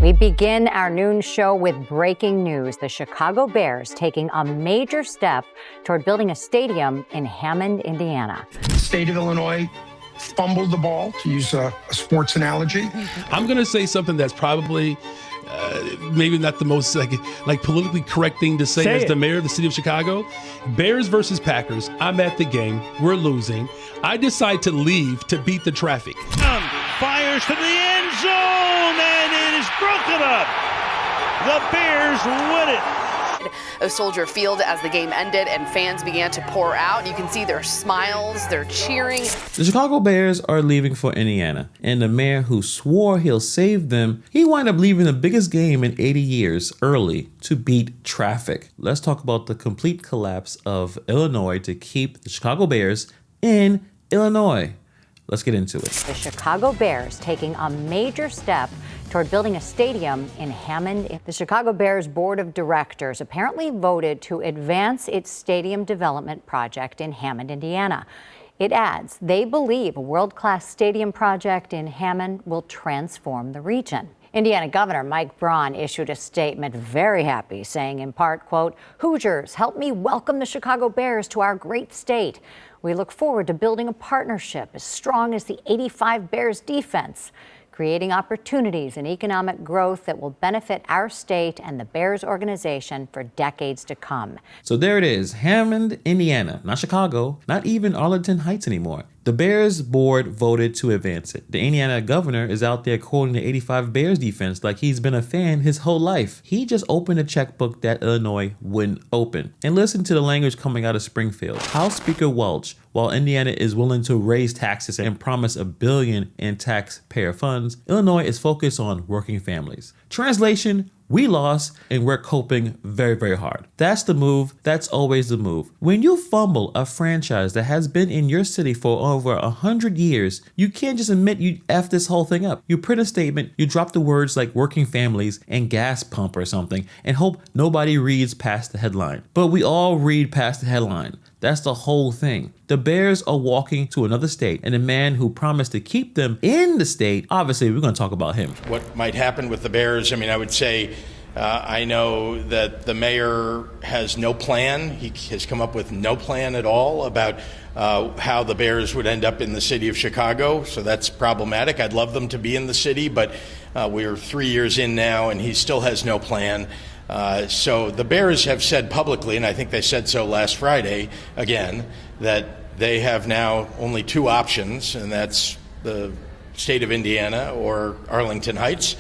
We begin our noon show with breaking news. The Chicago Bears taking a major step toward building a stadium in Hammond, Indiana. The state of Illinois fumbled the ball, to use a sports analogy. I'm going to say something that's probably maybe not the most like politically correct thing to say as the mayor of the city of Chicago. Bears versus Packers. I'm at the game. We're losing. I decide to leave to beat the traffic. Fires to the end zone, and it is broken up. The Bears win it. Of Soldier Field as the game ended and fans began to pour out. You can see their smiles, their cheering. The Chicago Bears are leaving for Indiana, and the mayor who swore he'll save them, he wound up leaving the biggest game in 80 years early to beat traffic. Let's talk about the complete collapse of Illinois to keep the Chicago Bears in Illinois. Let's get into it. The Chicago Bears taking a major step toward building a stadium in Hammond. The Chicago Bears Board of Directors apparently voted to advance its stadium development project in Hammond, Indiana. It adds they believe a world-class stadium project in Hammond will transform the region. Indiana Governor Mike Braun issued a statement very happy, saying in part, quote, "Hoosiers, help me welcome the Chicago Bears to our great state. We look forward to building a partnership as strong as the '85 Bears defense, creating opportunities and economic growth that will benefit our state and the Bears organization for decades to come." So there it is, Hammond, Indiana, not Chicago, not even Arlington Heights anymore. The Bears board voted to advance it. The Indiana governor is out there quoting the '85 Bears defense like he's been a fan his whole life. He just opened a checkbook that Illinois wouldn't open. And listen to the language coming out of Springfield. House Speaker Welch, while Indiana is willing to raise taxes and promise $1 billion in taxpayer funds, Illinois is focused on working families. Translation: we lost and we're coping very, very hard. That's the move. That's always the move. When you fumble a franchise that has been in your city for over 100 years, you can't just admit you F this whole thing up. You print a statement, you drop the words like working families and gas pump or something and hope nobody reads past the headline. But we all read past the headline. That's the whole thing. The Bears are walking to another state, and the man who promised to keep them in the state, obviously we're going to talk about him. What might happen with the Bears, I would say I know that the mayor has no plan. He has come up with no plan at all about how the Bears would end up in the city of Chicago, so that's problematic. I'd love them to be in the city, but we're 3 years in now, and he still has no plan. So the Bears have said publicly, and I think they said so last Friday again, that they have now only two options, and that's the state of Indiana or Arlington Heights.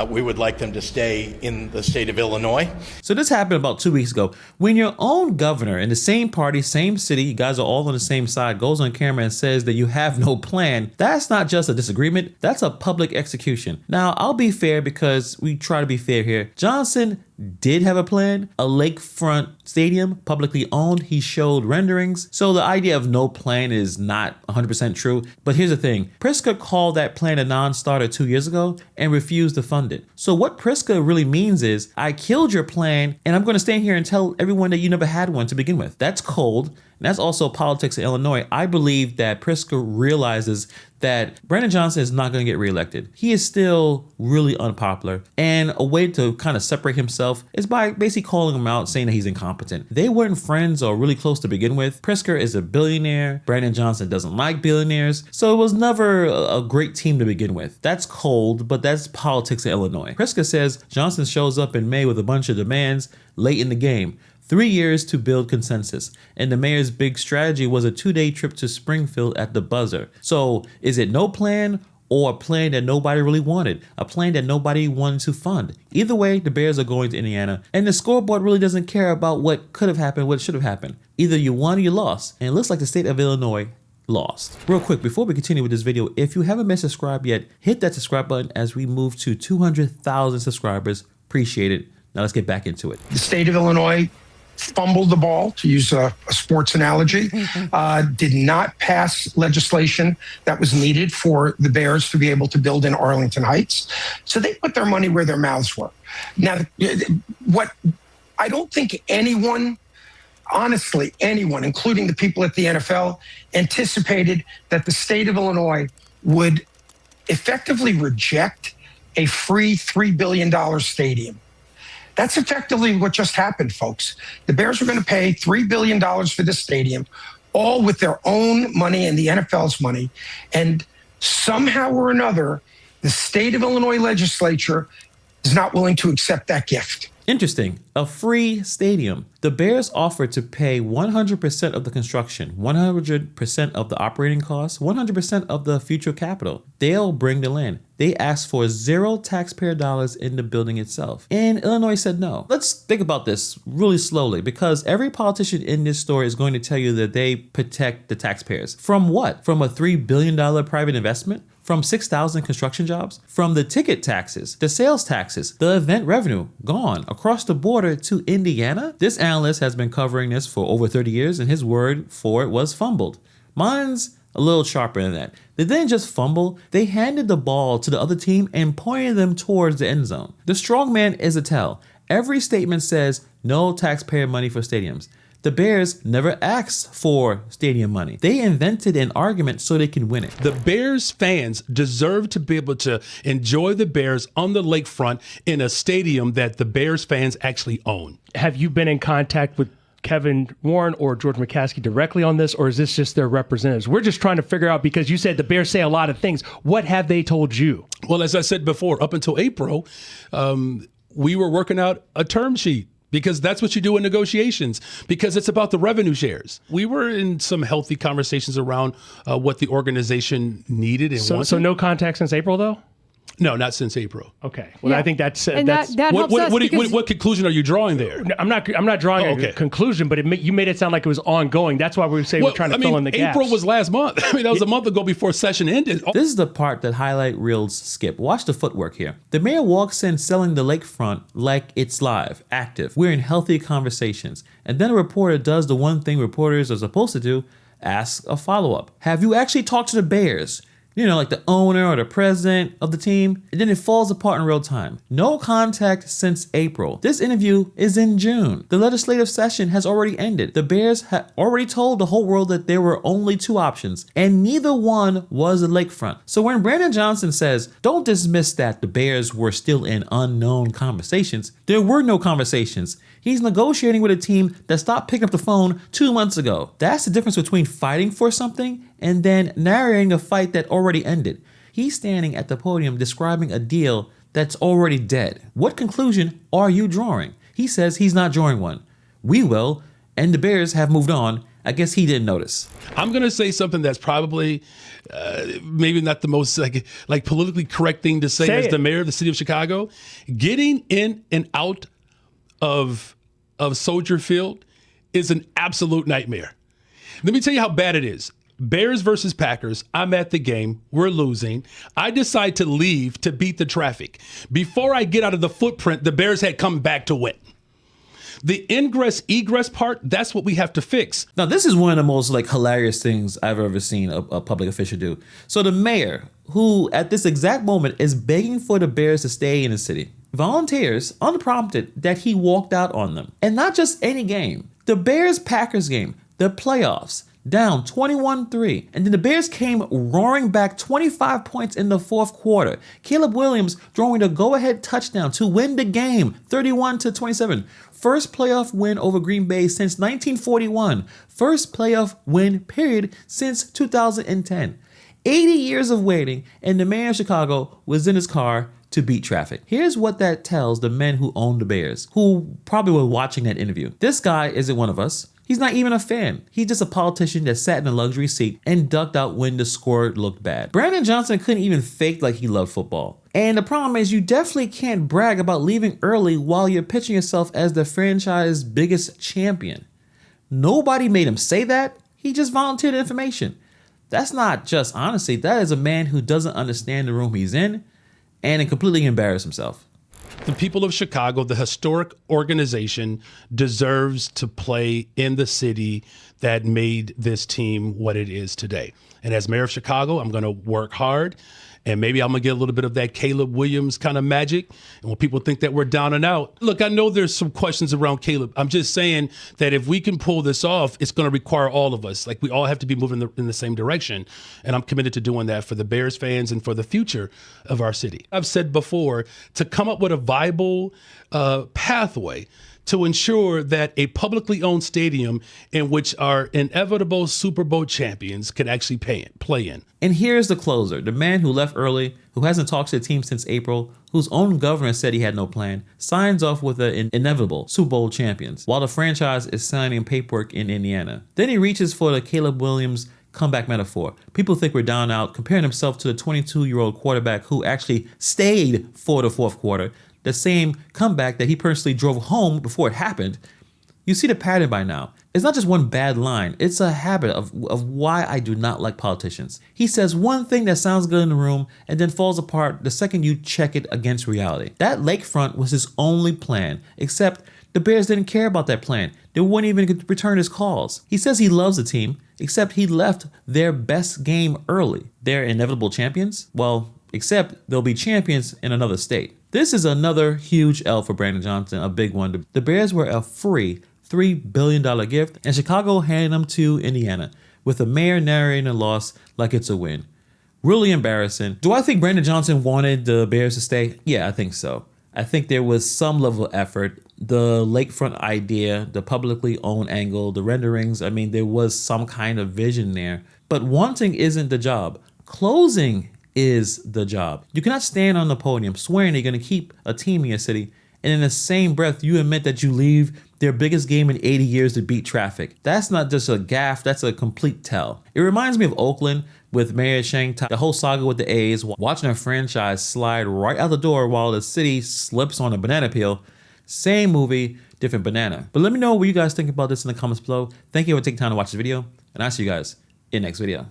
We would like them to stay in the state of Illinois. So this happened about 2 weeks ago. When your own governor in the same party, same city, you guys are all on the same side, goes on camera and says that you have no plan, that's not just a disagreement, that's a public execution. Now, I'll be fair because we try to be fair here. Johnson did have a plan, a lakefront stadium, publicly owned. He showed renderings. So the idea of no plan is not 100% true. But here's the thing. Pritzker called that plan a non-starter 2 years ago and refused to fund it. So what Pritzker really means is, I killed your plan and I'm going to stand here and tell everyone that you never had one to begin with. That's cold. And that's also politics in Illinois. I believe that Pritzker realizes that Brandon Johnson is not going to get reelected. He is still really unpopular. And a way to kind of separate himself is by basically calling him out, saying that he's incompetent. They weren't friends or really close to begin with. Pritzker is a billionaire. Brandon Johnson doesn't like billionaires. So it was never a great team to begin with. That's cold, but that's politics in Illinois. Pritzker says Johnson shows up in May with a bunch of demands late in the game. 3 years to build consensus. And the mayor's big strategy was a 2-day trip to Springfield at the buzzer. So is it no plan or a plan that nobody really wanted? A plan that nobody wanted to fund? Either way, the Bears are going to Indiana. And the scoreboard really doesn't care about what could have happened, what should have happened. Either you won or you lost. And it looks like the state of Illinois lost. Real quick, before we continue with this video, if you haven't been subscribed yet, hit that subscribe button as we move to 200,000 subscribers. Appreciate it. Now let's get back into it. The state of Illinois fumbled the ball, to use a sports analogy, did not pass legislation that was needed for the Bears to be able to build in Arlington Heights. So they put their money where their mouths were. Now, what I don't think anyone, honestly, anyone, including the people at the NFL, anticipated that the state of Illinois would effectively reject a free $3 billion stadium. That's effectively what just happened, folks. The Bears are going to pay $3 billion for this stadium, all with their own money and the NFL's money. And somehow or another, the state of Illinois legislature is not willing to accept that gift. Interesting. A free stadium. The Bears offered to pay 100% of the construction, 100% of the operating costs, 100% of the future capital. They'll bring the land. They asked for $0 taxpayer dollars in the building itself. And Illinois said no. Let's think about this really slowly, because every politician in this story is going to tell you that they protect the taxpayers. From what? From a $3 billion private investment? From 6,000 construction jobs? From the ticket taxes, the sales taxes, the event revenue gone across the border to Indiana? This analyst has been covering this for over 30 years, and his word for it was fumbled. Mine's a little sharper than that. They didn't just fumble, they handed the ball to the other team and pointed them towards the end zone. The strongman is a tell. Every statement says no taxpayer money for stadiums. The Bears never asked for stadium money. They invented an argument so they can win it. The Bears fans deserve to be able to enjoy the Bears on the lakefront in a stadium that the Bears fans actually own. Have you been in contact with Kevin Warren or George McCaskey directly on this, or is this just their representatives? We're just trying to figure out, because you said the Bears say a lot of things. What have they told you? Well, as I said before, up until April, we were working out a term sheet, because that's what you do in negotiations, because it's about the revenue shares. We were in some healthy conversations around what the organization needed and wanted. So no contact since April, though? No, not since April. Okay. Well, yeah. I think that's that helps us. What conclusion are you drawing there? I'm not drawing a conclusion, but you made it sound like it was ongoing. That's why we say we're trying to fill in the gaps. April was last month. That was a month ago before session ended. This is the part that highlight reels skip. Watch the footwork here. The mayor walks in selling the lakefront like it's live, active. We're in healthy conversations. And then a reporter does the one thing reporters are supposed to do, ask a follow-up. Have you actually talked to the Bears? You know, like the owner or the president of the team, and then it falls apart in real time. No contact since April. This interview is in June. The legislative session has already ended. The Bears had already told the whole world that there were only two options, and neither one was the lakefront. So when Brandon Johnson says, don't dismiss that the Bears were still in unknown conversations, there were no conversations. He's negotiating with a team that stopped picking up the phone 2 months ago. That's the difference between fighting for something and then narrating a fight that already ended. He's standing at the podium describing a deal that's already dead. What conclusion are you drawing? He says he's not drawing one. We will, and the Bears have moved on. I guess he didn't notice. I'm going to say something that's probably maybe not the most like politically correct thing to say as the mayor of the city of Chicago. Getting in and out of Soldier Field is an absolute nightmare. Let me tell you how bad it is. Bears versus Packers. I'm at the game. We're losing. I decide to leave to beat the traffic. Before I get out of the footprint, the Bears had come back to win. The ingress egress part, that's what we have to fix. Now, this is one of the most hilarious things I've ever seen a public official do. So the mayor, who at this exact moment is begging for the Bears to stay in the city, volunteers unprompted that he walked out on them. And not just any game. The Bears-Packers game, the playoffs, down 21-3. And then the Bears came roaring back 25 points in the fourth quarter. Caleb Williams throwing the go-ahead touchdown to win the game, 31-27. First playoff win over Green Bay since 1941. First playoff win, period, since 2010. 80 years of waiting, and the mayor of Chicago was in his car to beat traffic. Here's what that tells the men who own the Bears, who probably were watching that interview. This guy isn't one of us. He's not even a fan. He's just a politician that sat in a luxury seat and ducked out when the score looked bad. Brandon Johnson couldn't even fake like he loved football. And the problem is you definitely can't brag about leaving early while you're pitching yourself as the franchise's biggest champion. Nobody made him say that. He just volunteered information. That's not just honesty. That is a man who doesn't understand the room he's in and completely embarrassed himself. The people of Chicago, the historic organization, deserves to play in the city that made this team what it is today. And as mayor of Chicago, I'm going to work hard And maybe I'm going to get a little bit of that Caleb Williams kind of magic. And when people think that we're down and out, look, I know there's some questions around Caleb. I'm just saying that if we can pull this off, it's going to require all of us. Like, we all have to be moving in the same direction. And I'm committed to doing that for the Bears fans and for the future of our city. I've said before, to come up with a viable pathway to ensure that a publicly owned stadium in which our inevitable Super Bowl champions can actually play in. And here's the closer, the man who left early, who hasn't talked to the team since April, whose own governor said he had no plan, signs off with the inevitable Super Bowl champions, while the franchise is signing paperwork in Indiana. Then he reaches for the Caleb Williams comeback metaphor. People think we're down out, comparing himself to the 22-year-old quarterback who actually stayed for the fourth quarter, the same comeback that he personally drove home before it happened. You see the pattern by now. It's not just one bad line. It's a habit of why I do not like politicians. He says one thing that sounds good in the room and then falls apart the second you check it against reality. That lakefront was his only plan, except the Bears didn't care about that plan. They wouldn't even return his calls. He says he loves the team, except he left their best game early. They're inevitable champions? Well, except they'll be champions in another state. This is another huge L for Brandon Johnson, a big one. The Bears were a free $3 billion gift, and Chicago handed them to Indiana, with the mayor narrating the loss like it's a win. Really embarrassing. Do I think Brandon Johnson wanted the Bears to stay? Yeah, I think so. I think there was some level of effort. The lakefront idea, the publicly owned angle, the renderings, I mean, there was some kind of vision there. But wanting isn't the job. Closing is the job. You cannot stand on the podium swearing you're going to keep a team in your city, and in the same breath, you admit that you leave their biggest game in 80 years to beat traffic. That's not just a gaffe, that's a complete tell. It reminds me of Oakland with Mayor Shang, the whole saga with the A's, watching a franchise slide right out the door while the city slips on a banana peel. Same movie, different banana. But let me know what you guys think about this in the comments below. Thank you for taking time to watch this video, and I'll see you guys in the next video.